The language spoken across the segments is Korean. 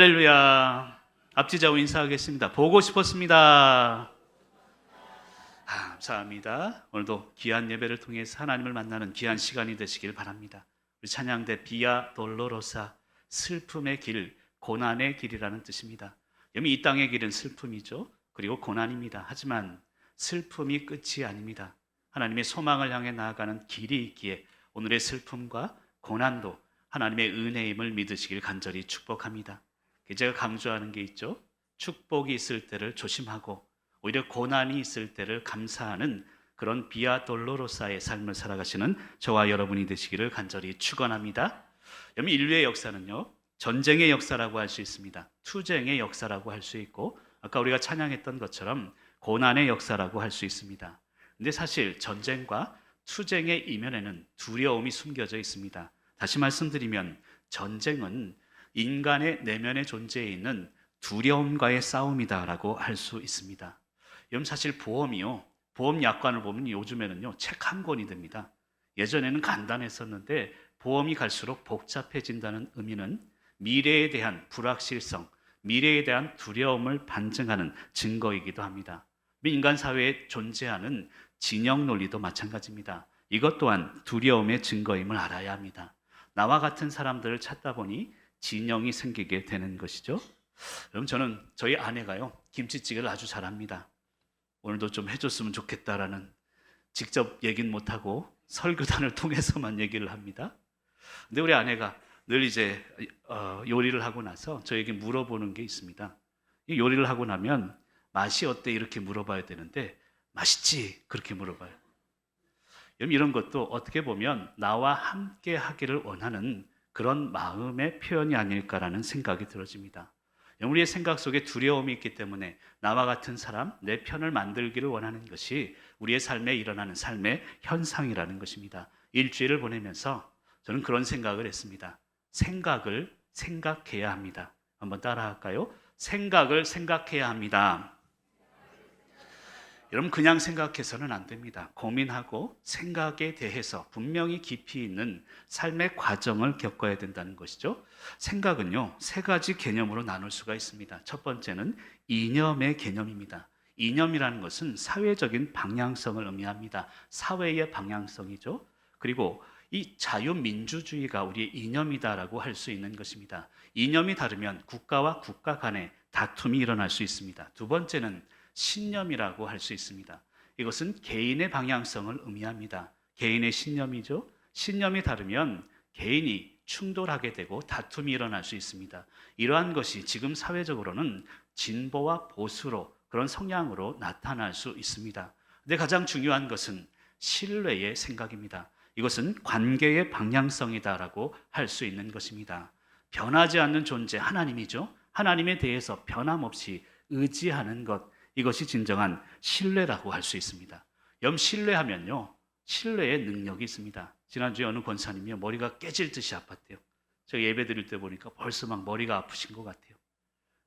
할렐루야. 앞지자고 인사하겠습니다. 보고 싶었습니다. 감사합니다. 오늘도 귀한 예배를 통해서 하나님을 만나는 귀한 시간이 되시길 바랍니다. 우리 찬양대 비아 돌로로사, 슬픔의 길, 고난의 길이라는 뜻입니다. 이미 이 땅의 길은 슬픔이죠. 그리고 고난입니다. 하지만 슬픔이 끝이 아닙니다. 하나님의 소망을 향해 나아가는 길이 있기에 오늘의 슬픔과 고난도 하나님의 은혜임을 믿으시길 간절히 축복합니다. 제가 강조하는 게 있죠. 축복이 있을 때를 조심하고 오히려 고난이 있을 때를 감사하는 그런 비아 돌로로사의 삶을 살아가시는 저와 여러분이 되시기를 간절히 축원합니다. 여러분, 인류의 역사는요, 전쟁의 역사라고 할 수 있습니다. 투쟁의 역사라고 할 수 있고, 아까 우리가 찬양했던 것처럼 고난의 역사라고 할 수 있습니다. 근데 사실 전쟁과 투쟁의 이면에는 두려움이 숨겨져 있습니다. 다시 말씀드리면 전쟁은 인간의 내면의 존재에 있는 두려움과의 싸움이다라고 할 수 있습니다. 여러분, 사실 보험이요, 보험 약관을 보면 요즘에는요 책 한 권이 됩니다. 예전에는 간단했었는데 보험이 갈수록 복잡해진다는 의미는 미래에 대한 불확실성, 미래에 대한 두려움을 반증하는 증거이기도 합니다. 인간 사회에 존재하는 진영 논리도 마찬가지입니다. 이것 또한 두려움의 증거임을 알아야 합니다. 나와 같은 사람들을 찾다 보니 진영이 생기게 되는 것이죠. 여러분, 저는 저희 아내가요 김치찌개를 아주 잘합니다. 오늘도 좀 해줬으면 좋겠다라는, 직접 얘기는 못하고 설교단을 통해서만 얘기를 합니다. 근데 우리 아내가 늘 이제 요리를 하고 나서 저에게 물어보는 게 있습니다. 이 요리를 하고 나면 맛이 어때 이렇게 물어봐야 되는데 맛있지 그렇게 물어봐요. 여러분, 이런 것도 어떻게 보면 나와 함께 하기를 원하는 그런 마음의 표현이 아닐까라는 생각이 들어집니다. 우리의 생각 속에 두려움이 있기 때문에 나와 같은 사람, 내 편을 만들기를 원하는 것이 우리의 삶에 일어나는 삶의 현상이라는 것입니다. 일주일을 보내면서 저는 그런 생각을 했습니다. 생각을 생각해야 합니다. 한번 따라할까요? 생각을 생각해야 합니다. 여러분, 그냥 생각해서는 안 됩니다. 고민하고 생각에 대해서 분명히 깊이 있는 삶의 과정을 겪어야 된다는 것이죠. 생각은요, 세 가지 개념으로 나눌 수가 있습니다. 첫 번째는 이념의 개념입니다. 이념이라는 것은 사회적인 방향성을 의미합니다. 사회의 방향성이죠. 그리고 이 자유민주주의가 우리의 이념이다라고 할 수 있는 것입니다. 이념이 다르면 국가와 국가 간에 다툼이 일어날 수 있습니다. 두 번째는 신념이라고 할 수 있습니다. 이것은 개인의 방향성을 의미합니다. 개인의 신념이죠. 신념이 다르면 개인이 충돌하게 되고 다툼이 일어날 수 있습니다. 이러한 것이 지금 사회적으로는 진보와 보수로, 그런 성향으로 나타날 수 있습니다. 근데 가장 중요한 것은 신뢰의 생각입니다. 이것은 관계의 방향성이다라고 할 수 있는 것입니다. 변하지 않는 존재 하나님이죠. 하나님에 대해서 변함없이 의지하는 것, 이것이 진정한 신뢰라고 할 수 있습니다. 신뢰하면요, 신뢰의 능력이 있습니다. 지난주에 어느 권사님이 머리가 깨질 듯이 아팠대요. 제가 예배 드릴 때 보니까 벌써 막 머리가 아프신 것 같아요.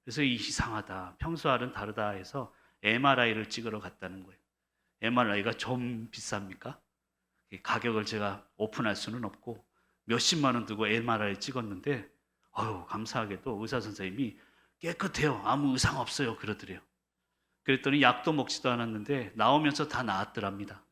그래서 이상하다, 평소와는 다르다 해서 MRI를 찍으러 갔다는 거예요. MRI가 좀 비쌉니까? 가격을 제가 오픈할 수는 없고 몇십만 원 두고 MRI 찍었는데 감사하게도 의사 선생님이 깨끗해요, 아무 의상 없어요 그러더래요. 그랬더니 약도 먹지도 않았는데 나오면서 다 나았더랍니다.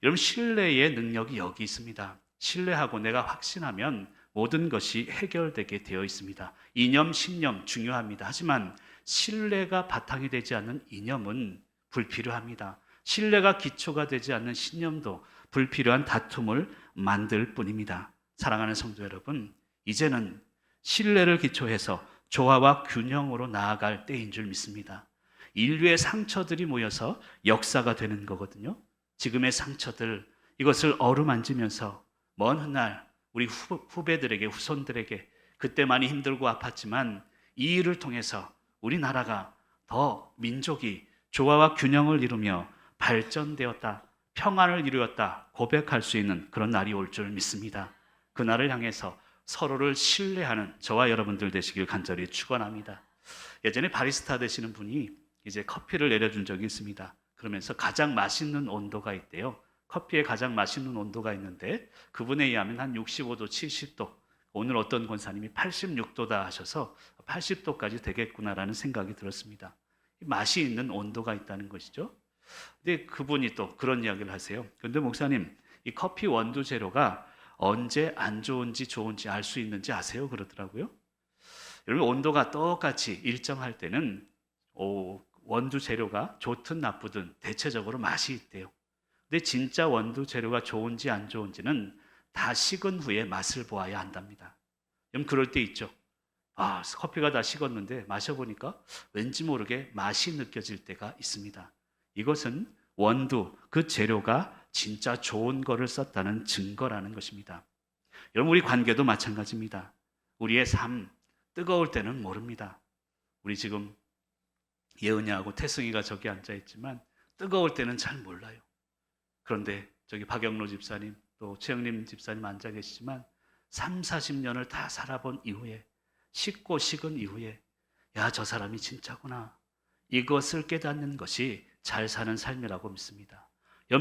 여러분, 신뢰의 능력이 여기 있습니다. 신뢰하고 내가 확신하면 모든 것이 해결되게 되어 있습니다. 이념, 신념 중요합니다. 하지만 신뢰가 바탕이 되지 않는 이념은 불필요합니다. 신뢰가 기초가 되지 않는 신념도 불필요한 다툼을 만들 뿐입니다. 사랑하는 성도 여러분, 이제는 신뢰를 기초해서 조화와 균형으로 나아갈 때인 줄 믿습니다. 인류의 상처들이 모여서 역사가 되는 거거든요. 지금의 상처들, 이것을 어루만지면서 먼 훗날 우리 후배들에게, 후손들에게 그때 많이 힘들고 아팠지만 이 일을 통해서 우리나라가 더 민족이 조화와 균형을 이루며 발전되었다, 평안을 이루었다 고백할 수 있는 그런 날이 올 줄 믿습니다. 그날을 향해서 서로를 신뢰하는 저와 여러분들 되시길 간절히 축원합니다. 예전에 바리스타 되시는 분이 이제 커피를 내려준 적이 있습니다. 그러면서 가장 맛있는 온도가 있대요. 커피에 가장 맛있는 온도가 있는데 그분에 의하면 한 65도, 70도, 오늘 어떤 권사님이 86도다 하셔서 80도까지 되겠구나라는 생각이 들었습니다. 맛이 있는 온도가 있다는 것이죠. 근데 그분이 또 그런 이야기를 하세요. 근데 목사님, 이 커피 원두 재료가 언제 안 좋은지 좋은지 알 수 있는지 아세요? 그러더라고요. 여러분, 온도가 똑같이 일정할 때는 원두 재료가 좋든 나쁘든 대체적으로 맛이 있대요. 근데 진짜 원두 재료가 좋은지 안 좋은지는 다 식은 후에 맛을 보아야 한답니다. 여러분, 그럴 때 있죠. 커피가 다 식었는데 마셔보니까 왠지 모르게 맛이 느껴질 때가 있습니다. 이것은 원두, 그 재료가 진짜 좋은 거를 썼다는 증거라는 것입니다. 여러분, 우리 관계도 마찬가지입니다. 우리의 삶, 뜨거울 때는 모릅니다. 우리 지금 예은이하고 태승이가 저기 앉아있지만 뜨거울 때는 잘 몰라요. 그런데 저기 박영로 집사님, 또 최영림 집사님 앉아 계시지만 3, 40년을 다 살아본 이후에, 식고 식은 이후에, 야, 저 사람이 진짜구나, 이것을 깨닫는 것이 잘 사는 삶이라고 믿습니다.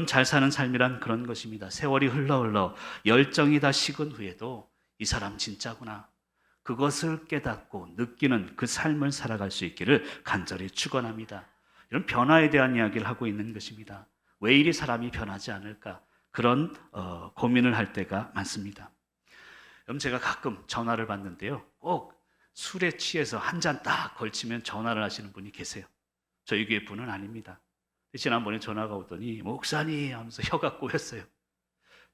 잘 사는 삶이란 그런 것입니다. 세월이 흘러 열정이 다 식은 후에도 이 사람 진짜구나, 그것을 깨닫고 느끼는 그 삶을 살아갈 수 있기를 간절히 축원합니다. 이런 변화에 대한 이야기를 하고 있는 것입니다. 왜 이리 사람이 변하지 않을까, 그런 고민을 할 때가 많습니다. 여러분, 제가 가끔 전화를 받는데요, 꼭 술에 취해서 한 잔 딱 걸치면 전화를 하시는 분이 계세요. 저희 교회 분은 아닙니다. 지난번에 전화가 오더니 목사님 하면서 혀가 꼬였어요.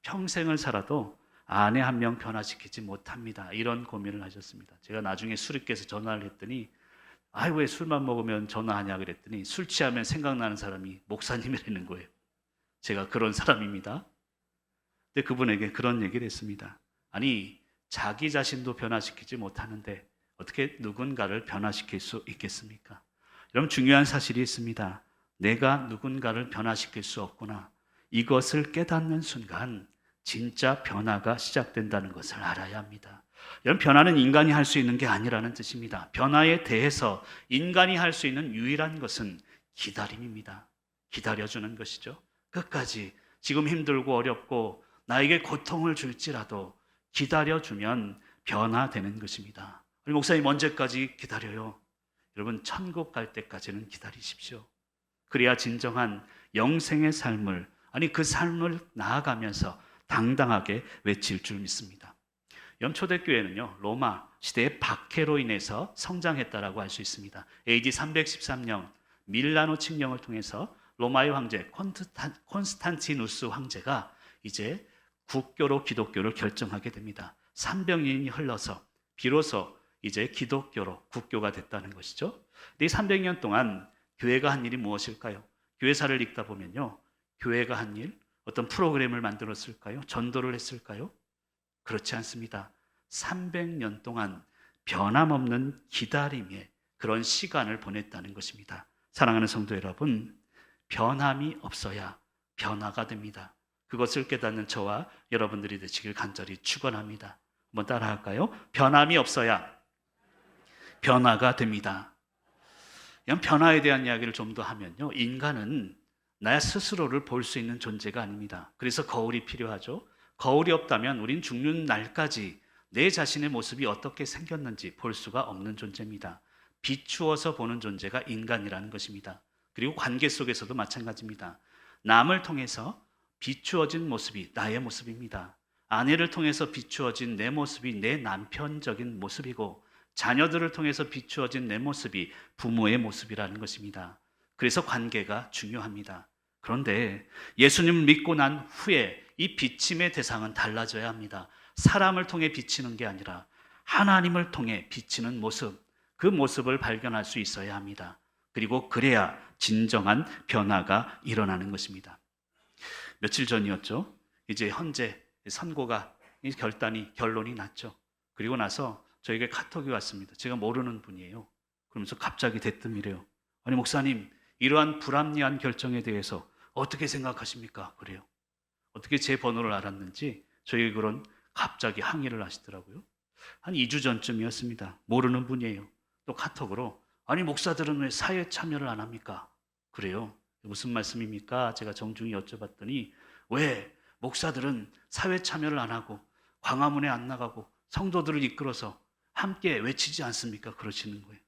평생을 살아도 아내 한 명 변화시키지 못합니다, 이런 고민을 하셨습니다. 제가 나중에 술이 깨서 전화를 했더니 왜 술만 먹으면 전화하냐 그랬더니 술 취하면 생각나는 사람이 목사님이라는 거예요. 제가 그런 사람입니다. 근데 그분에게 그런 얘기를 했습니다. 아니, 자기 자신도 변화시키지 못하는데 어떻게 누군가를 변화시킬 수 있겠습니까? 여러분, 중요한 사실이 있습니다. 내가 누군가를 변화시킬 수 없구나, 이것을 깨닫는 순간 진짜 변화가 시작된다는 것을 알아야 합니다. 여러분, 변화는 인간이 할 수 있는 게 아니라는 뜻입니다. 변화에 대해서 인간이 할 수 있는 유일한 것은 기다림입니다. 기다려주는 것이죠. 끝까지 지금 힘들고 어렵고 나에게 고통을 줄지라도 기다려주면 변화되는 것입니다. 우리 목사님, 언제까지 기다려요? 여러분, 천국 갈 때까지는 기다리십시오. 그래야 진정한 영생의 삶을, 그 삶을 나아가면서 당당하게 외칠 줄 믿습니다. 초대교회는요, 로마 시대의 박해로 인해서 성장했다라고 할 수 있습니다. AD 313년 밀라노 칙령을 통해서 로마의 황제 콘스탄티누스 황제가 이제 국교로 기독교를 결정하게 됩니다. 300년이 흘러서 비로소 이제 기독교로 국교가 됐다는 것이죠. 이 300년 동안 교회가 한 일이 무엇일까요? 교회사를 읽다 보면요, 교회가 한 일, 어떤 프로그램을 만들었을까요? 전도를 했을까요? 그렇지 않습니다. 300년 동안 변함없는 기다림의 그런 시간을 보냈다는 것입니다. 사랑하는 성도 여러분, 변함이 없어야 변화가 됩니다. 그것을 깨닫는 저와 여러분들이 되시길 간절히 축원합니다. 한번 따라할까요? 변함이 없어야 변화가 됩니다. 변화에 대한 이야기를 좀 더 하면요, 인간은 나 스스로를 볼 수 있는 존재가 아닙니다. 그래서 거울이 필요하죠. 거울이 없다면 우린 죽는 날까지 내 자신의 모습이 어떻게 생겼는지 볼 수가 없는 존재입니다. 비추어서 보는 존재가 인간이라는 것입니다. 그리고 관계 속에서도 마찬가지입니다. 남을 통해서 비추어진 모습이 나의 모습입니다. 아내를 통해서 비추어진 내 모습이 내 남편적인 모습이고, 자녀들을 통해서 비추어진 내 모습이 부모의 모습이라는 것입니다. 그래서 관계가 중요합니다. 그런데 예수님을 믿고 난 후에 이 비침의 대상은 달라져야 합니다. 사람을 통해 비치는 게 아니라 하나님을 통해 비치는 모습, 그 모습을 발견할 수 있어야 합니다. 그리고 그래야 진정한 변화가 일어나는 것입니다. 며칠 전이었죠. 이제 현재 선고가 결론이 났죠. 그리고 나서 저에게 카톡이 왔습니다. 제가 모르는 분이에요. 그러면서 갑자기 대뜸이래요. 아니, 목사님, 이러한 불합리한 결정에 대해서 어떻게 생각하십니까? 그래요. 어떻게 제 번호를 알았는지 저에게 그런 갑자기 항의를 하시더라고요. 한 2주 전쯤이었습니다. 모르는 분이에요. 또 카톡으로, 아니, 목사들은 왜 사회 참여를 안 합니까? 그래요. 무슨 말씀입니까? 제가 정중히 여쭤봤더니, 왜 목사들은 사회 참여를 안 하고 광화문에 안 나가고 성도들을 이끌어서 함께 외치지 않습니까? 그러시는 거예요.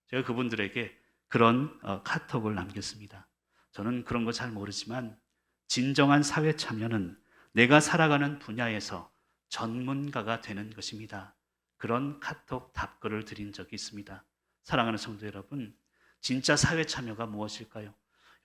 제가 그분들에게 그런 카톡을 남겼습니다. 저는 그런 거 잘 모르지만 진정한 사회 참여는 내가 살아가는 분야에서 전문가가 되는 것입니다. 그런 카톡 답글을 드린 적이 있습니다. 사랑하는 성도 여러분, 진짜 사회 참여가 무엇일까요?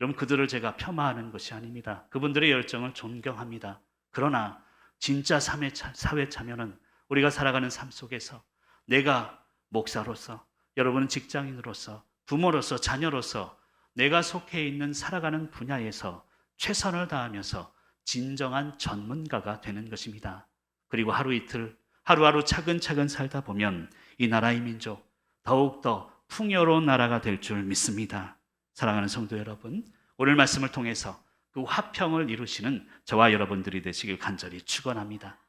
여러분, 그들을 제가 폄하하는 것이 아닙니다. 그분들의 열정을 존경합니다. 그러나 진짜 사회 참여는 우리가 살아가는 삶 속에서 내가 목사로서, 여러분은 직장인으로서, 부모로서, 자녀로서 내가 속해 있는 살아가는 분야에서 최선을 다하면서 진정한 전문가가 되는 것입니다. 그리고 하루 이틀, 하루하루 차근차근 살다 보면 이 나라의 민족 더욱더 풍요로운 나라가 될 줄 믿습니다. 사랑하는 성도 여러분, 오늘 말씀을 통해서 그 화평을 이루시는 저와 여러분들이 되시길 간절히 축원합니다.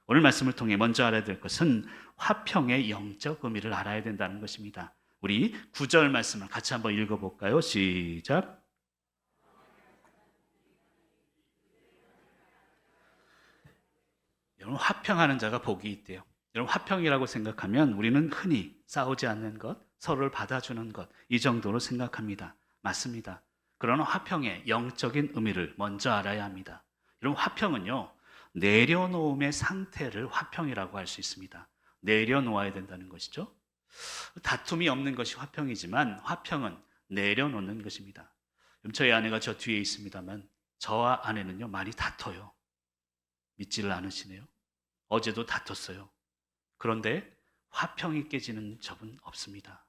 오늘 말씀을 통해 먼저 알아야 될 것은 화평의 영적 의미를 알아야 된다는 것입니다. 우리 9절 말씀을 같이 한번 읽어볼까요? 시작. 여러분, 화평하는 자가 복이 있대요. 여러분, 화평이라고 생각하면 우리는 흔히 싸우지 않는 것, 서로를 받아주는 것, 이 정도로 생각합니다. 맞습니다. 그러나 화평의 영적인 의미를 먼저 알아야 합니다. 여러분, 화평은요, 내려놓음의 상태를 화평이라고 할 수 있습니다. 내려놓아야 된다는 것이죠. 다툼이 없는 것이 화평이지만 화평은 내려놓는 것입니다. 저희 아내가 저 뒤에 있습니다만 저와 아내는요, 많이 다퉈요. 믿지를 않으시네요. 어제도 다퉜어요. 그런데 화평이 깨지는 적은 없습니다.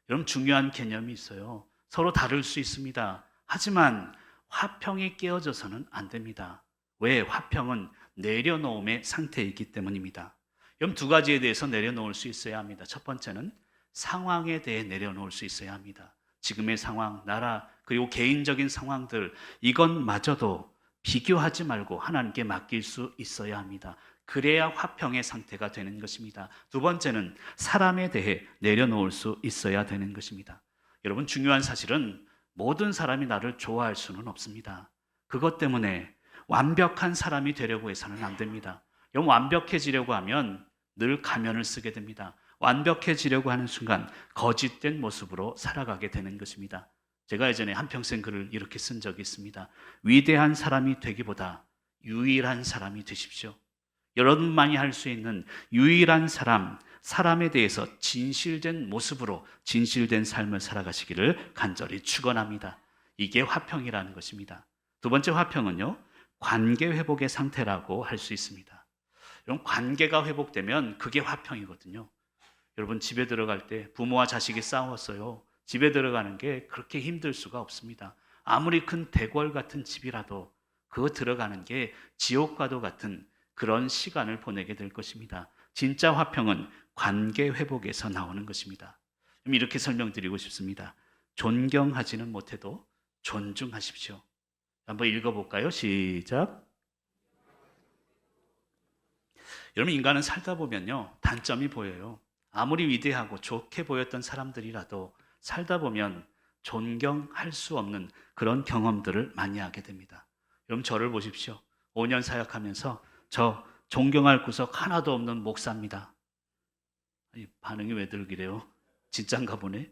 여러분, 중요한 개념이 있어요. 서로 다를 수 있습니다. 하지만 화평이 깨어져서는 안 됩니다. 왜? 화평은 내려놓음의 상태이기 때문입니다. 여러분, 두 가지에 대해서 내려놓을 수 있어야 합니다. 첫 번째는 상황에 대해 내려놓을 수 있어야 합니다. 지금의 상황, 나라, 그리고 개인적인 상황들, 이것마저도 비교하지 말고 하나님께 맡길 수 있어야 합니다. 그래야 화평의 상태가 되는 것입니다. 두 번째는 사람에 대해 내려놓을 수 있어야 되는 것입니다. 여러분, 중요한 사실은 모든 사람이 나를 좋아할 수는 없습니다. 그것 때문에 완벽한 사람이 되려고 해서는 안 됩니다. 여러분, 완벽해지려고 하면 늘 가면을 쓰게 됩니다. 완벽해지려고 하는 순간 거짓된 모습으로 살아가게 되는 것입니다. 제가 예전에 한평생 글을 이렇게 쓴 적이 있습니다. 위대한 사람이 되기보다 유일한 사람이 되십시오. 여러분만이 할 수 있는 유일한 사람, 사람에 대해서 진실된 모습으로 진실된 삶을 살아가시기를 간절히 축원합니다. 이게 화평이라는 것입니다. 두 번째 화평은요, 관계 회복의 상태라고 할 수 있습니다. 여러분, 관계가 회복되면 그게 화평이거든요. 여러분, 집에 들어갈 때 부모와 자식이 싸웠어요. 집에 들어가는 게 그렇게 힘들 수가 없습니다. 아무리 큰 대궐 같은 집이라도 그거 들어가는 게 지옥과도 같은 그런 시간을 보내게 될 것입니다. 진짜 화평은 관계 회복에서 나오는 것입니다. 이렇게 설명드리고 싶습니다. 존경하지는 못해도 존중하십시오. 한번 읽어볼까요? 시작. 여러분, 인간은 살다 보면요, 단점이 보여요. 아무리 위대하고 좋게 보였던 사람들이라도 살다 보면 존경할 수 없는 그런 경험들을 많이 하게 됩니다. 여러분, 저를 보십시오. 5년 사역하면서 저 존경할 구석 하나도 없는 목사입니다. 아니, 반응이 왜들 그래요? 진짠가 보네.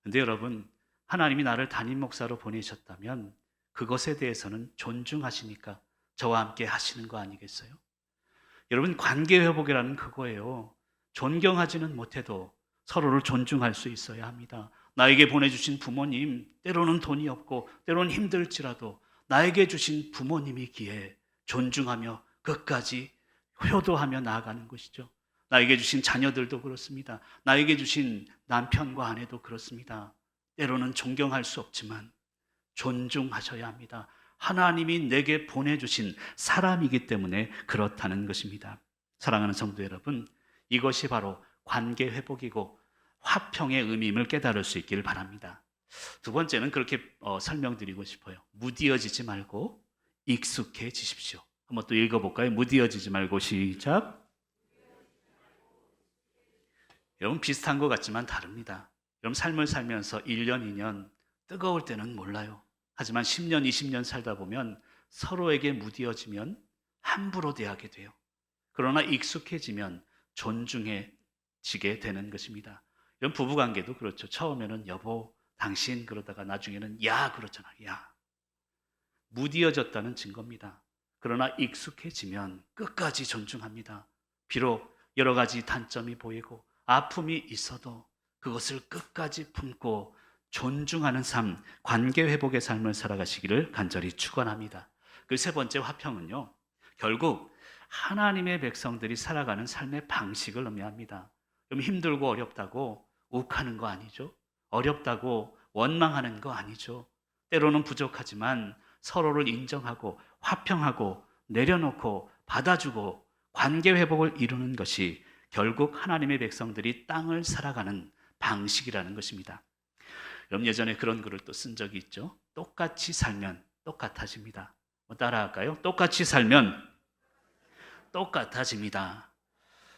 근데 여러분, 하나님이 나를 담임 목사로 보내셨다면 그것에 대해서는 존중하시니까 저와 함께 하시는 거 아니겠어요? 여러분, 관계 회복이라는 그거예요. 존경하지는 못해도 서로를 존중할 수 있어야 합니다. 나에게 보내주신 부모님, 때로는 돈이 없고 때로는 힘들지라도 나에게 주신 부모님이기에 존중하며 끝까지 효도하며 나아가는 것이죠. 나에게 주신 자녀들도 그렇습니다. 나에게 주신 남편과 아내도 그렇습니다. 때로는 존경할 수 없지만 존중하셔야 합니다. 하나님이 내게 보내주신 사람이기 때문에 그렇다는 것입니다. 사랑하는 성도 여러분, 이것이 바로 관계 회복이고 화평의 의미임을 깨달을 수 있기를 바랍니다. 두 번째는 그렇게 설명드리고 싶어요. 무디어지지 말고 익숙해지십시오. 한번 또 읽어볼까요? 무디어지지 말고 시작. 여러분, 비슷한 것 같지만 다릅니다. 여러분, 삶을 살면서 1년, 2년 뜨거울 때는 몰라요. 하지만 10년, 20년 살다 보면 서로에게 무디어지면 함부로 대하게 돼요. 그러나 익숙해지면 존중해지게 되는 것입니다. 이런 부부관계도 그렇죠. 처음에는 여보, 당신 그러다가 나중에는 야 그렇잖아. 야. 무디어졌다는 증거입니다. 그러나 익숙해지면 끝까지 존중합니다. 비록 여러 가지 단점이 보이고 아픔이 있어도 그것을 끝까지 품고 존중하는 삶, 관계 회복의 삶을 살아가시기를 간절히 축원합니다. 그 세 번째 화평은요, 결국 하나님의 백성들이 살아가는 삶의 방식을 의미합니다. 좀 힘들고 어렵다고 욱하는 거 아니죠? 어렵다고 원망하는 거 아니죠? 때로는 부족하지만 서로를 인정하고 화평하고 내려놓고 받아주고 관계 회복을 이루는 것이 결국 하나님의 백성들이 땅을 살아가는 방식이라는 것입니다. 여러분 예전에 그런 글을 또 쓴 적이 있죠. 똑같이 살면 똑같아집니다. 따라할까요? 똑같이 살면 똑같아집니다.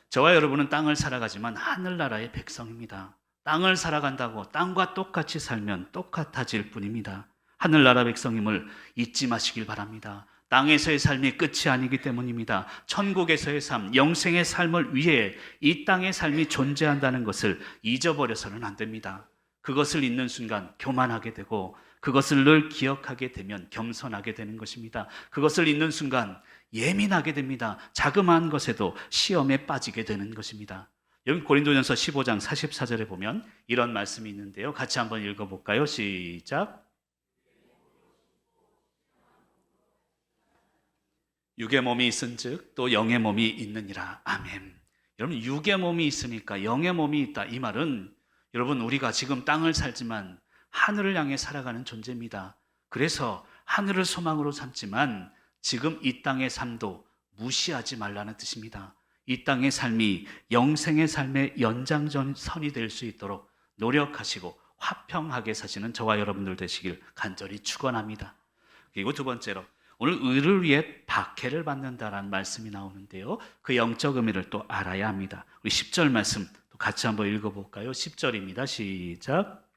저와 여러분은 땅을 살아가지만 하늘나라의 백성입니다. 땅을 살아간다고 땅과 똑같이 살면 똑같아질 뿐입니다. 하늘나라 백성임을 잊지 마시길 바랍니다. 땅에서의 삶이 끝이 아니기 때문입니다. 천국에서의 삶, 영생의 삶을 위해 이 땅의 삶이 존재한다는 것을 잊어버려서는 안 됩니다. 그것을 잊는 순간 교만하게 되고 그것을 늘 기억하게 되면 겸손하게 되는 것입니다. 그것을 잊는 순간 예민하게 됩니다. 자그마한 것에도 시험에 빠지게 되는 것입니다. 여기 고린도전서 15장 44절에 보면 이런 말씀이 있는데요. 같이 한번 읽어볼까요? 시작. 육의 몸이 있은즉 또 영의 몸이 있느니라. 아멘. 여러분 육의 몸이 있으니까 영의 몸이 있다. 이 말은 여러분 우리가 지금 땅을 살지만 하늘을 향해 살아가는 존재입니다. 그래서 하늘을 소망으로 삼지만 지금 이 땅의 삶도 무시하지 말라는 뜻입니다. 이 땅의 삶이 영생의 삶의 연장선이 될 수 있도록 노력하시고 화평하게 사시는 저와 여러분들 되시길 간절히 축원합니다. 그리고 두 번째로 오늘 의를 위해 박해를 받는다라는 말씀이 나오는데요. 그 영적 의미를 또 알아야 합니다. 우리 10절 말씀 또 같이 한번 읽어볼까요? 10절입니다. 시작.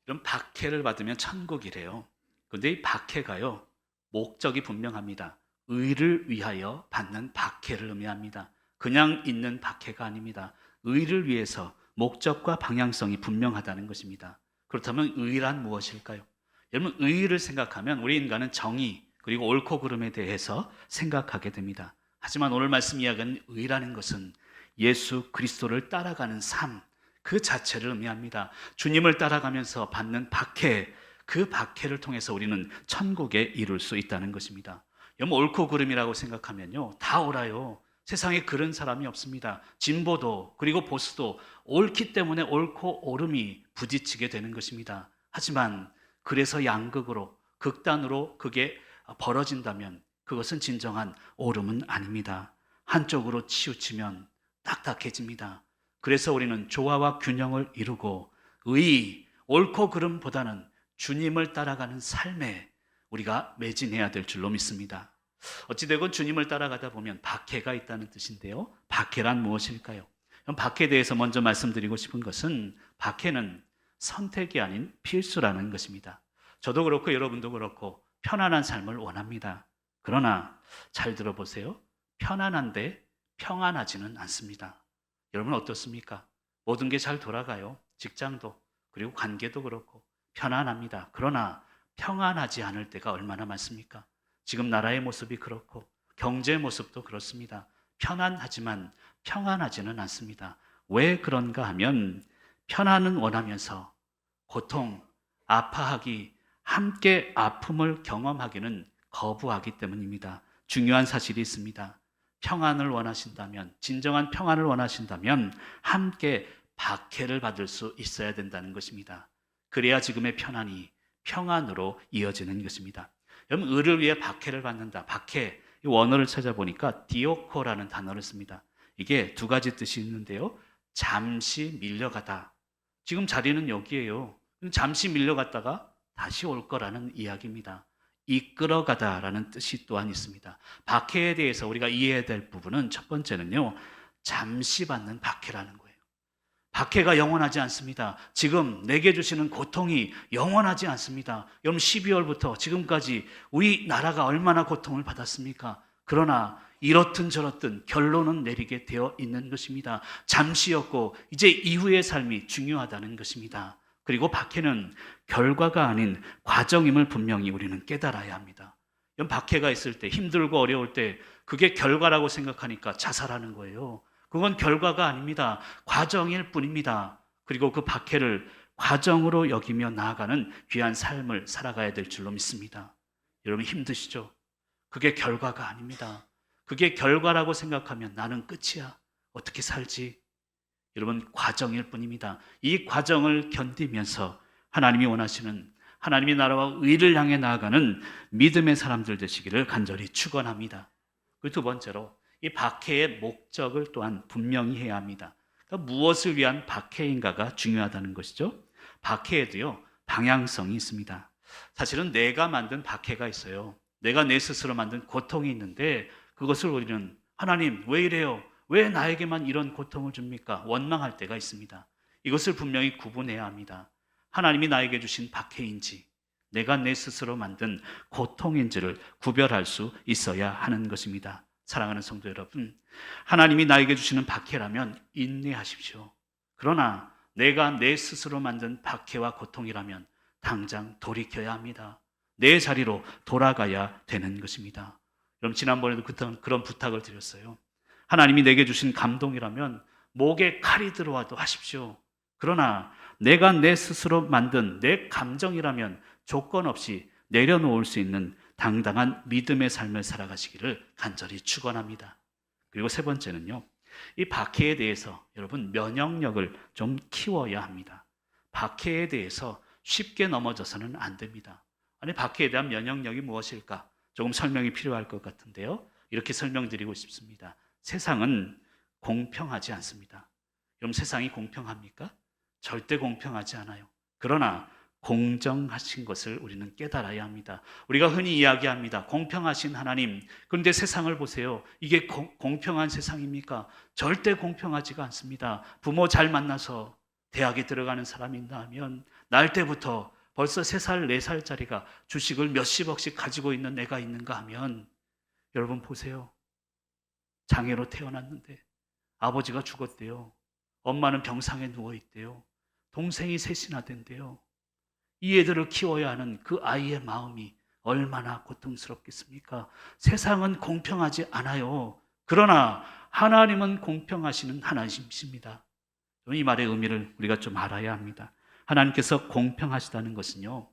이런 박해를 받으면 천국이래요. 그런데 이 박해가요, 목적이 분명합니다. 의를 위하여 받는 박해를 의미합니다. 그냥 있는 박해가 아닙니다. 의를 위해서 목적과 방향성이 분명하다는 것입니다. 그렇다면 의란 무엇일까요? 여러분 의를 생각하면 우리 인간은 정의 그리고 옳고 그름에 대해서 생각하게 됩니다. 하지만 오늘 말씀 이야기는 의라는 것은 예수 그리스도를 따라가는 삶 그 자체를 의미합니다. 주님을 따라가면서 받는 박해, 그 박해를 통해서 우리는 천국에 이룰 수 있다는 것입니다. 여러분 옳고 그름이라고 생각하면요 다 옳아요. 세상에 그런 사람이 없습니다. 진보도 그리고 보수도 옳기 때문에 옳고 옳음이 부딪히게 되는 것입니다. 하지만 그래서 양극으로 극단으로 그게 벌어진다면 그것은 진정한 옳음은 아닙니다. 한쪽으로 치우치면 딱딱해집니다. 그래서 우리는 조화와 균형을 이루고 의, 옳고 그름보다는 주님을 따라가는 삶에 우리가 매진해야 될 줄로 믿습니다. 어찌되건 주님을 따라가다 보면 박해가 있다는 뜻인데요. 박해란 무엇일까요? 박해에 대해서 먼저 말씀드리고 싶은 것은 박해는 선택이 아닌 필수라는 것입니다. 저도 그렇고 여러분도 그렇고 편안한 삶을 원합니다. 그러나 잘 들어보세요. 편안한데 평안하지는 않습니다. 여러분 어떻습니까? 모든 게 잘 돌아가요. 직장도 그리고 관계도 그렇고 편안합니다. 그러나 평안하지 않을 때가 얼마나 많습니까? 지금 나라의 모습이 그렇고 경제 모습도 그렇습니다. 편안하지만 평안하지는 않습니다. 왜 그런가 하면 편안은 원하면서 고통, 아파하기, 함께 아픔을 경험하기는 거부하기 때문입니다. 중요한 사실이 있습니다. 평안을 원하신다면, 진정한 평안을 원하신다면 함께 박해를 받을 수 있어야 된다는 것입니다. 그래야 지금의 편안이 평안으로 이어지는 것입니다. 여러분 의를 위해 박해를 받는다. 박해, 이 원어를 찾아보니까 디오코라는 단어를 씁니다. 이게 두 가지 뜻이 있는데요. 잠시 밀려가다. 지금 자리는 여기에요. 잠시 밀려갔다가 다시 올 거라는 이야기입니다. 이끌어가다라는 뜻이 또한 있습니다. 박해에 대해서 우리가 이해해야 될 부분은 첫 번째는요. 잠시 받는 박해라는 거예요. 박해가 영원하지 않습니다. 지금 내게 주시는 고통이 영원하지 않습니다. 여러분 12월부터 지금까지 우리나라가 얼마나 고통을 받았습니까? 그러나 이렇든 저렇든 결론은 내리게 되어 있는 것입니다. 잠시였고 이제 이후의 삶이 중요하다는 것입니다. 그리고 박해는 결과가 아닌 과정임을 분명히 우리는 깨달아야 합니다. 박해가 있을 때, 힘들고 어려울 때 그게 결과라고 생각하니까 자살하는 거예요. 그건 결과가 아닙니다. 과정일 뿐입니다. 그리고 그 박해를 과정으로 여기며 나아가는 귀한 삶을 살아가야 될 줄로 믿습니다. 여러분 힘드시죠? 그게 결과가 아닙니다. 그게 결과라고 생각하면 나는 끝이야. 어떻게 살지? 여러분 과정일 뿐입니다. 이 과정을 견디면서 하나님이 원하시는 하나님의 나라와 의를 향해 나아가는 믿음의 사람들 되시기를 간절히 축원합니다. 그리고 두 번째로 이 박해의 목적을 또한 분명히 해야 합니다. 그러니까 무엇을 위한 박해인가가 중요하다는 것이죠. 박해에도요 방향성이 있습니다. 사실은 내가 만든 박해가 있어요. 내가 내 스스로 만든 고통이 있는데 그것을 우리는 하나님 왜 이래요? 왜 나에게만 이런 고통을 줍니까? 원망할 때가 있습니다. 이것을 분명히 구분해야 합니다. 하나님이 나에게 주신 박해인지 내가 내 스스로 만든 고통인지를 구별할 수 있어야 하는 것입니다. 사랑하는 성도 여러분, 하나님이 나에게 주시는 박해라면 인내하십시오. 그러나 내가 내 스스로 만든 박해와 고통이라면 당장 돌이켜야 합니다. 내 자리로 돌아가야 되는 것입니다. 여러분 지난번에도 그런 부탁을 드렸어요. 하나님이 내게 주신 감동이라면 목에 칼이 들어와도 하십시오. 그러나 내가 내 스스로 만든 내 감정이라면 조건 없이 내려놓을 수 있는 당당한 믿음의 삶을 살아가시기를 간절히 축원합니다. 그리고 세 번째는요, 이 박해에 대해서 여러분 면역력을 좀 키워야 합니다. 박해에 대해서 쉽게 넘어져서는 안 됩니다. 아니 박해에 대한 면역력이 무엇일까? 조금 설명이 필요할 것 같은데요. 이렇게 설명드리고 싶습니다. 세상은 공평하지 않습니다. 여러분 세상이 공평합니까? 절대 공평하지 않아요. 그러나 공정하신 것을 우리는 깨달아야 합니다. 우리가 흔히 이야기합니다. 공평하신 하나님. 그런데 세상을 보세요. 이게 공평한 세상입니까? 절대 공평하지가 않습니다. 부모 잘 만나서 대학에 들어가는 사람이 있나 하면 날 때부터 벌써 3살, 4살짜리가 주식을 몇십억씩 가지고 있는 애가 있는가 하면 여러분 보세요. 장애로 태어났는데 아버지가 죽었대요. 엄마는 병상에 누워있대요. 동생이 셋이나 된대요. 이 애들을 키워야 하는 그 아이의 마음이 얼마나 고통스럽겠습니까? 세상은 공평하지 않아요. 그러나 하나님은 공평하시는 하나님이십니다. 이 말의 의미를 우리가 좀 알아야 합니다. 하나님께서 공평하시다는 것은요,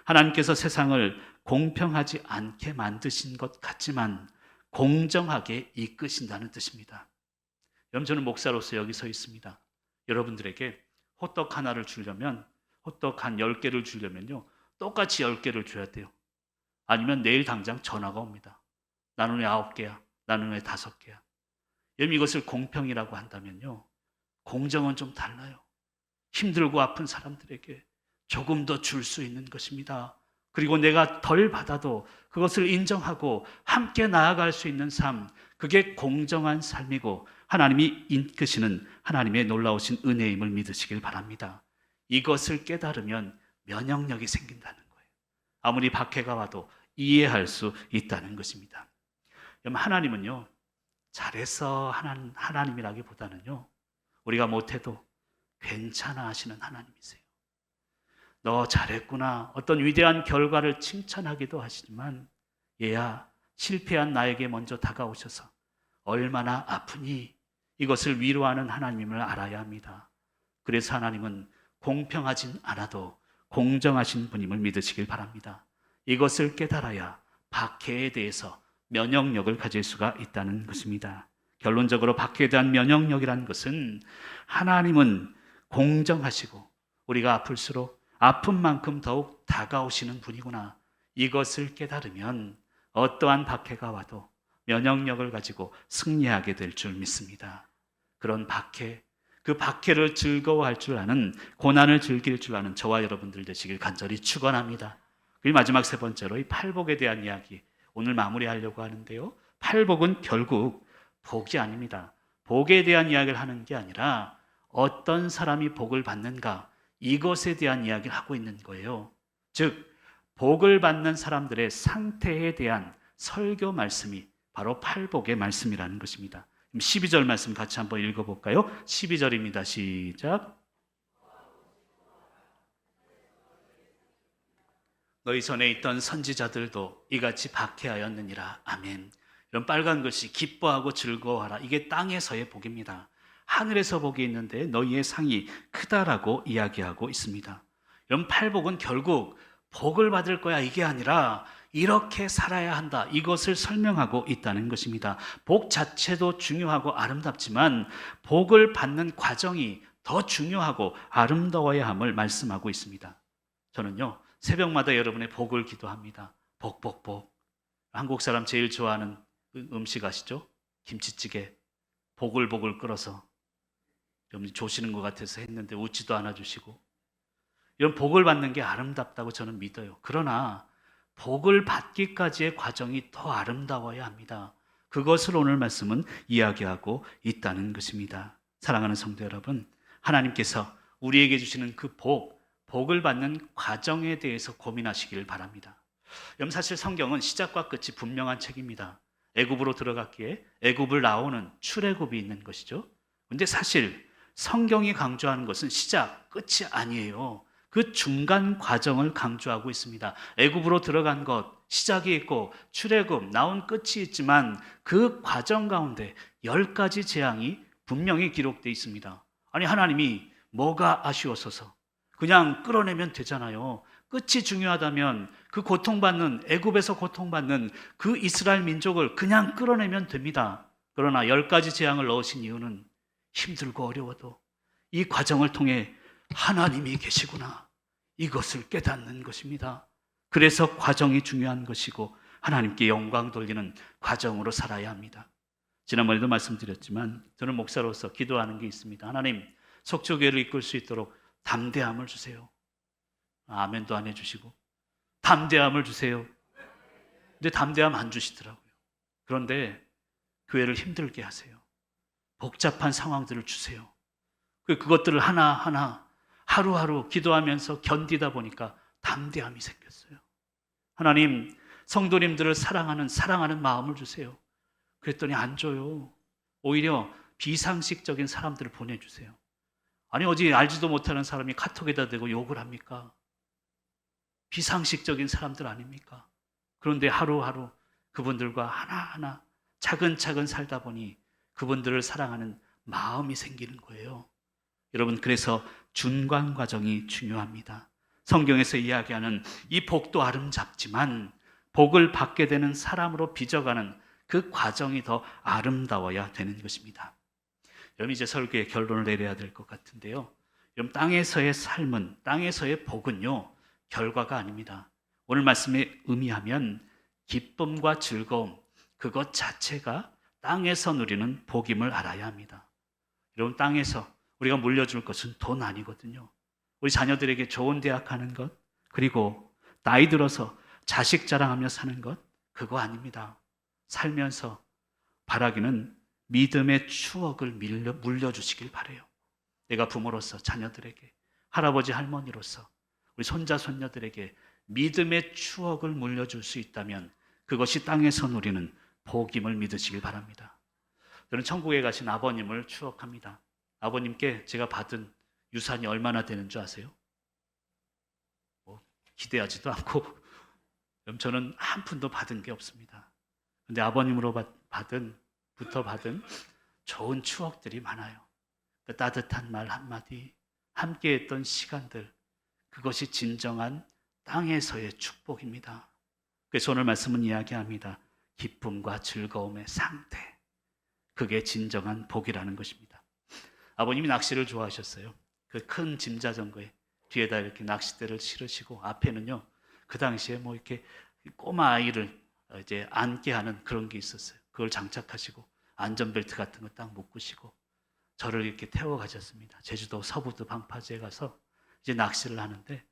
하나님께서 세상을 공평하지 않게 만드신 것 같지만 공정하게 이끄신다는 뜻입니다. 여러분 저는 목사로서 여기 서 있습니다. 여러분들에게 호떡 하나를 주려면 호떡 한 10개를 주려면요 똑같이 10개를 줘야 돼요. 아니면 내일 당장 전화가 옵니다. 나는 왜 9개야? 나는 왜 5개야? 여러분 이것을 공평이라고 한다면요 공정은 좀 달라요. 힘들고 아픈 사람들에게 조금 더 줄 수 있는 것입니다. 그리고 내가 덜 받아도 그것을 인정하고 함께 나아갈 수 있는 삶, 그게 공정한 삶이고 하나님이 이끄시는 하나님의 놀라우신 은혜임을 믿으시길 바랍니다. 이것을 깨달으면 면역력이 생긴다는 거예요. 아무리 박해가 와도 이해할 수 있다는 것입니다. 여러분 하나님은요 잘해서 하나님이라기보다는요 우리가 못해도 괜찮아 하시는 하나님이세요. 너 잘했구나. 어떤 위대한 결과를 칭찬하기도 하시지만 얘야 실패한 나에게 먼저 다가오셔서 얼마나 아프니 이것을 위로하는 하나님을 알아야 합니다. 그래서 하나님은 공평하진 않아도 공정하신 분임을 믿으시길 바랍니다. 이것을 깨달아야 박해에 대해서 면역력을 가질 수가 있다는 것입니다. 결론적으로 박해에 대한 면역력이라는 것은 하나님은 공정하시고 우리가 아플수록 아픈 만큼 더욱 다가오시는 분이구나. 이것을 깨달으면 어떠한 박해가 와도 면역력을 가지고 승리하게 될 줄 믿습니다. 그런 박해, 그 박해를 즐거워할 줄 아는, 고난을 즐길 줄 아는 저와 여러분들 되시길 간절히 축원합니다. 그리고 마지막 세 번째로 이 팔복에 대한 이야기 오늘 마무리하려고 하는데요. 팔복은 결국 복이 아닙니다. 복에 대한 이야기를 하는 게 아니라 어떤 사람이 복을 받는가, 이것에 대한 이야기를 하고 있는 거예요. 즉 복을 받는 사람들의 상태에 대한 설교 말씀이 바로 팔복의 말씀이라는 것입니다. 12절 말씀 같이 한번 읽어볼까요? 12절입니다. 시작. 너희 전에 있던 선지자들도 이같이 박해하였느니라. 아멘. 이런 빨간 글씨 기뻐하고 즐거워하라. 이게 땅에서의 복입니다. 하늘에서 복이 있는데 너희의 상이 크다라고 이야기하고 있습니다. 이런 팔복은 결국 복을 받을 거야 이게 아니라 이렇게 살아야 한다, 이것을 설명하고 있다는 것입니다. 복 자체도 중요하고 아름답지만 복을 받는 과정이 더 중요하고 아름다워야 함을 말씀하고 있습니다. 저는요 새벽마다 여러분의 복을 기도합니다. 복, 복, 복. 한국 사람 제일 좋아하는 음식 아시죠? 김치찌개. 보글보글 끓어서 여러분이 조시는 것 같아서 했는데 웃지도 않아 주시고, 이런 복을 받는 게 아름답다고 저는 믿어요. 그러나 복을 받기까지의 과정이 더 아름다워야 합니다. 그것을 오늘 말씀은 이야기하고 있다는 것입니다. 사랑하는 성도 여러분, 하나님께서 우리에게 주시는 그 복을 받는 과정에 대해서 고민하시기를 바랍니다. 여러분, 사실 성경은 시작과 끝이 분명한 책입니다. 애굽으로 들어갔기에 애굽을 나오는 출애굽이 있는 것이죠. 그런데 사실 성경이 강조하는 것은 시작, 끝이 아니에요. 그 중간 과정을 강조하고 있습니다. 애굽으로 들어간 것, 시작이 있고 출애굽, 나온 끝이 있지만 그 과정 가운데 10가지 재앙이 분명히 기록되어 있습니다. 아니, 하나님이 뭐가 아쉬워서서 그냥 끌어내면 되잖아요. 끝이 중요하다면 그 고통받는, 애굽에서 고통받는 그 이스라엘 민족을 그냥 끌어내면 됩니다. 그러나 10가지 재앙을 넣으신 이유는 힘들고 어려워도 이 과정을 통해 하나님이 계시구나, 이것을 깨닫는 것입니다. 그래서 과정이 중요한 것이고 하나님께 영광 돌리는 과정으로 살아야 합니다. 지난번에도 말씀드렸지만 저는 목사로서 기도하는 게 있습니다. 하나님, 속초교회를 이끌 수 있도록 담대함을 주세요. 아멘도 안 해주시고 담대함을 주세요. 근데 담대함 안 주시더라고요. 그런데 교회를 힘들게 하세요. 복잡한 상황들을 주세요. 그것들을 하나하나 하루하루 기도하면서 견디다 보니까 담대함이 생겼어요. 하나님, 성도님들을 사랑하는 마음을 주세요. 그랬더니 안 줘요. 오히려 비상식적인 사람들을 보내주세요. 아니, 어디 알지도 못하는 사람이 카톡에다 대고 욕을 합니까? 비상식적인 사람들 아닙니까? 그런데 하루하루 그분들과 하나하나 차근차근 살다 보니 그분들을 사랑하는 마음이 생기는 거예요. 여러분, 그래서 중간 과정이 중요합니다. 성경에서 이야기하는 이 복도 아름답지만 복을 받게 되는 사람으로 빚어가는 그 과정이 더 아름다워야 되는 것입니다. 여러분, 이제 설교의 결론을 내려야 될 것 같은데요. 여러분, 땅에서의 삶은, 땅에서의 복은요, 결과가 아닙니다. 오늘 말씀에 의미하면 기쁨과 즐거움, 그것 자체가 땅에서 누리는 복임을 알아야 합니다. 여러분, 땅에서 우리가 물려줄 것은 돈 아니거든요. 우리 자녀들에게 좋은 대학 가는 것, 그리고 나이 들어서 자식 자랑하며 사는 것, 그거 아닙니다. 살면서 바라기는 믿음의 추억을 물려주시길 바라요. 내가 부모로서 자녀들에게, 할아버지 할머니로서 우리 손자 손녀들에게 믿음의 추억을 물려줄 수 있다면 그것이 땅에서 누리는 복임을 믿으시길 바랍니다. 저는 천국에 가신 아버님을 추억합니다. 아버님께 제가 받은 유산이 얼마나 되는 줄 아세요? 기대하지도 않고 저는 한 푼도 받은 게 없습니다. 그런데 아버님으로 받은 좋은 추억들이 많아요. 그 따뜻한 말 한마디, 함께했던 시간들, 그것이 진정한 땅에서의 축복입니다. 그래서 오늘 말씀은 이야기합니다. 기쁨과 즐거움의 상태, 그게 진정한 복이라는 것입니다. 아버님이 낚시를 좋아하셨어요. 그 큰 짐자전거에 뒤에다 이렇게 낚싯대를 실으시고 앞에는요, 그 당시에 뭐 이렇게 꼬마 아이를 이제 안게 하는 그런 게 있었어요. 그걸 장착하시고 안전벨트 같은 거 딱 묶으시고 저를 이렇게 태워 가셨습니다. 제주도 서부도 방파제에 가서 이제 낚시를 하는데,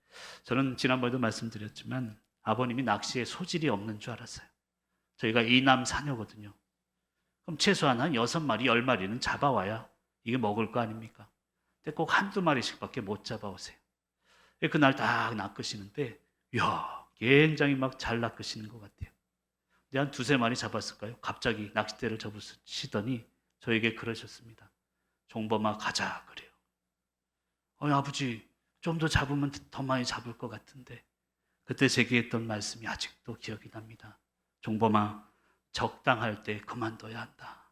저는 지난번에도 말씀드렸지만 아버님이 낚시에 소질이 없는 줄 알았어요. 저희가 2남 4녀거든요. 그럼 최소한 한 6마리, 10마리는 잡아와야 이게 먹을 거 아닙니까? 근데 꼭 한두 마리씩밖에 못 잡아오세요. 그날 딱 낚으시는데 이야, 굉장히 막 잘 낚으시는 것 같아요. 근데 한 두세 마리 잡았을까요? 갑자기 낚싯대를 접으시더니 저에게 그러셨습니다. 종범아, 가자 그래요. 아버지, 좀 더 잡으면 더 많이 잡을 것 같은데. 그때 제게 했던 말씀이 아직도 기억이 납니다. 종범아, 적당할 때 그만둬야 한다.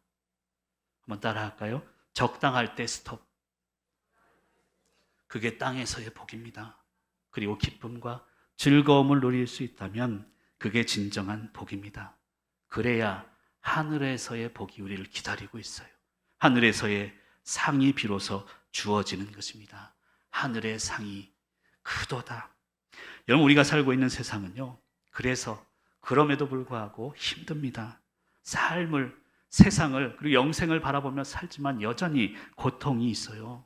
한번 따라 할까요? 적당할 때 스톱. 그게 땅에서의 복입니다. 그리고 기쁨과 즐거움을 누릴 수 있다면 그게 진정한 복입니다. 그래야 하늘에서의 복이 우리를 기다리고 있어요. 하늘에서의 상이 비로소 주어지는 것입니다. 하늘의 상이 크도다. 여러분, 우리가 살고 있는 세상은요, 그래서 그럼에도 불구하고 힘듭니다. 삶을, 세상을, 그리고 영생을 바라보며 살지만 여전히 고통이 있어요.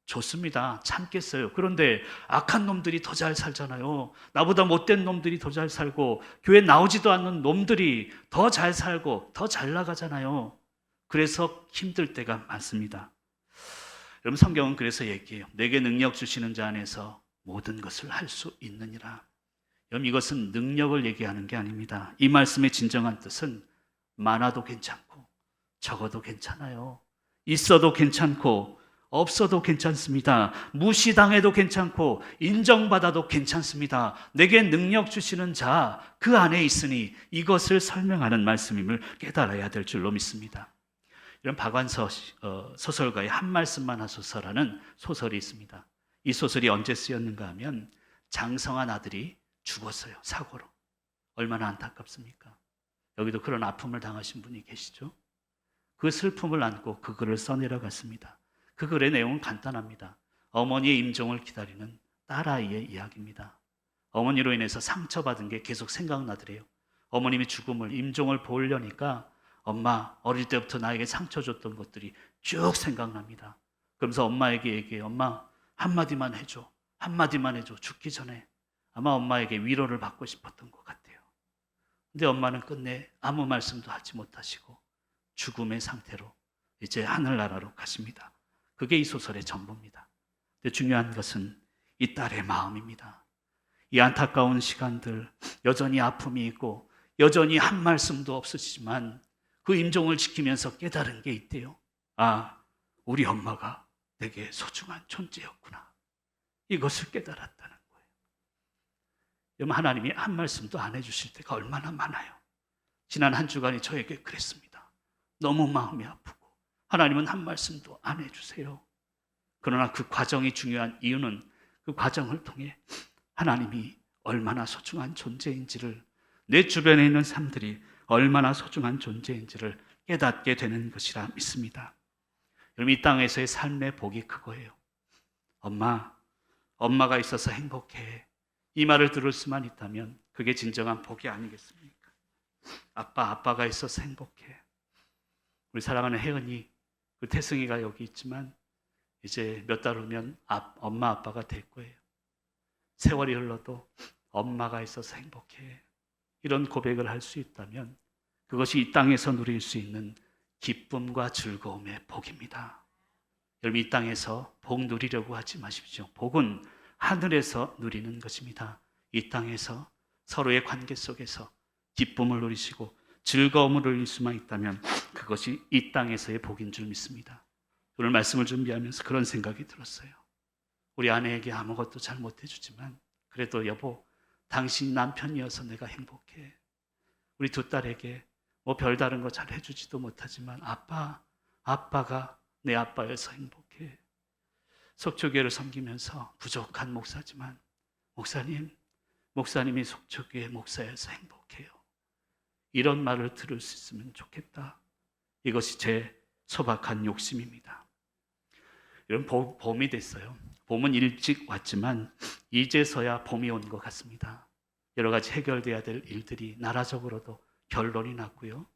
좋습니다. 참겠어요. 그런데 악한 놈들이 더 잘 살잖아요. 나보다 못된 놈들이 더 잘 살고 교회 나오지도 않는 놈들이 더 잘 살고 더 잘 나가잖아요. 그래서 힘들 때가 많습니다. 여러분, 성경은 그래서 얘기해요. 내게 능력 주시는 자 안에서 모든 것을 할 수 있느니라. 여러분, 이것은 능력을 얘기하는 게 아닙니다. 이 말씀의 진정한 뜻은 많아도 괜찮고 적어도 괜찮아요. 있어도 괜찮고 없어도 괜찮습니다. 무시당해도 괜찮고 인정받아도 괜찮습니다. 내게 능력 주시는 자 그 안에 있으니 이것을 설명하는 말씀임을 깨달아야 될 줄로 믿습니다. 이런 박완서 소설가의 한 말씀만 하소서라는 소설이 있습니다. 이 소설이 언제 쓰였는가 하면 장성한 아들이 죽었어요. 사고로. 얼마나 안타깝습니까? 여기도 그런 아픔을 당하신 분이 계시죠? 그 슬픔을 안고 그 글을 써내려갔습니다. 그 글의 내용은 간단합니다. 어머니의 임종을 기다리는 딸아이의 이야기입니다. 어머니로 인해서 상처받은 게 계속 생각나더래요. 어머님이 죽음을, 임종을 보려니까 엄마, 어릴 때부터 나에게 상처 줬던 것들이 쭉 생각납니다. 그러면서 엄마에게 얘기해요. 엄마, 한마디만 해줘. 한마디만 해줘. 죽기 전에. 아마 엄마에게 위로를 받고 싶었던 것 같아요. 근데 엄마는 끝내 아무 말씀도 하지 못하시고 죽음의 상태로 이제 하늘나라로 가십니다. 그게 이 소설의 전부입니다. 근데 중요한 것은 이 딸의 마음입니다. 이 안타까운 시간들, 여전히 아픔이 있고 여전히 한 말씀도 없으시지만 그 임종을 지키면서 깨달은 게 있대요. 아, 우리 엄마가 내게 소중한 존재였구나. 이것을 깨달았다는 거예요. 여러분, 하나님이 한 말씀도 안 해주실 때가 얼마나 많아요. 지난 한 주간이 저에게 그랬습니다. 너무 마음이 아프고 하나님은 한 말씀도 안 해주세요. 그러나 그 과정이 중요한 이유는 그 과정을 통해 하나님이 얼마나 소중한 존재인지를, 내 주변에 있는 사람들이 얼마나 소중한 존재인지를 깨닫게 되는 것이라 믿습니다. 여러분, 이 땅에서의 삶의 복이 그거예요. 엄마가 있어서 행복해. 이 말을 들을 수만 있다면 그게 진정한 복이 아니겠습니까? 아빠가 있어서 행복해. 우리 사랑하는 혜은이, 그 태승이가 여기 있지만 이제 몇 달 후면 엄마 아빠가 될 거예요. 세월이 흘러도 엄마가 있어서 행복해. 이런 고백을 할 수 있다면 그것이 이 땅에서 누릴 수 있는 기쁨과 즐거움의 복입니다. 여러분, 이 땅에서 복 누리려고 하지 마십시오. 복은 하늘에서 누리는 것입니다. 이 땅에서 서로의 관계 속에서 기쁨을 누리시고 즐거움을 누릴 수만 있다면 그것이 이 땅에서의 복인 줄 믿습니다. 오늘 말씀을 준비하면서 그런 생각이 들었어요. 우리 아내에게 아무것도 잘 못해주지만 그래도 여보, 당신이 남편이어서 내가 행복해. 우리 두 딸에게 뭐 별다른 거 잘 해주지도 못하지만 아빠가 내 아빠여서 행복해. 속초교회를 섬기면서 부족한 목사지만 목사님이 속초교회 목사여서 행복해요. 이런 말을 들을 수 있으면 좋겠다. 이것이 제 소박한 욕심입니다. 여러분, 봄이 됐어요. 봄은 일찍 왔지만 이제서야 봄이 온 것 같습니다. 여러 가지 해결돼야 될 일들이 나라적으로도 결론이 났고요.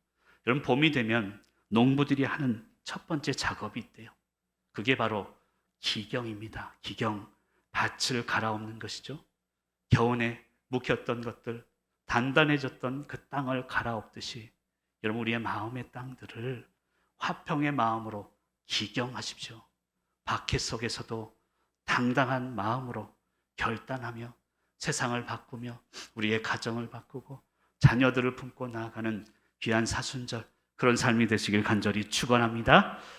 여러분, 봄이 되면 농부들이 하는 첫 번째 작업이 있대요. 그게 바로 기경입니다. 기경, 밭을 갈아엎는 것이죠. 겨우내 묵혔던 것들, 단단해졌던 그 땅을 갈아엎듯이 여러분, 우리의 마음의 땅들을 화평의 마음으로 기경하십시오. 박해 속에서도 당당한 마음으로 결단하며 세상을 바꾸며 우리의 가정을 바꾸고 자녀들을 품고 나아가는 귀한 사순절, 그런 삶이 되시길 간절히 축원합니다.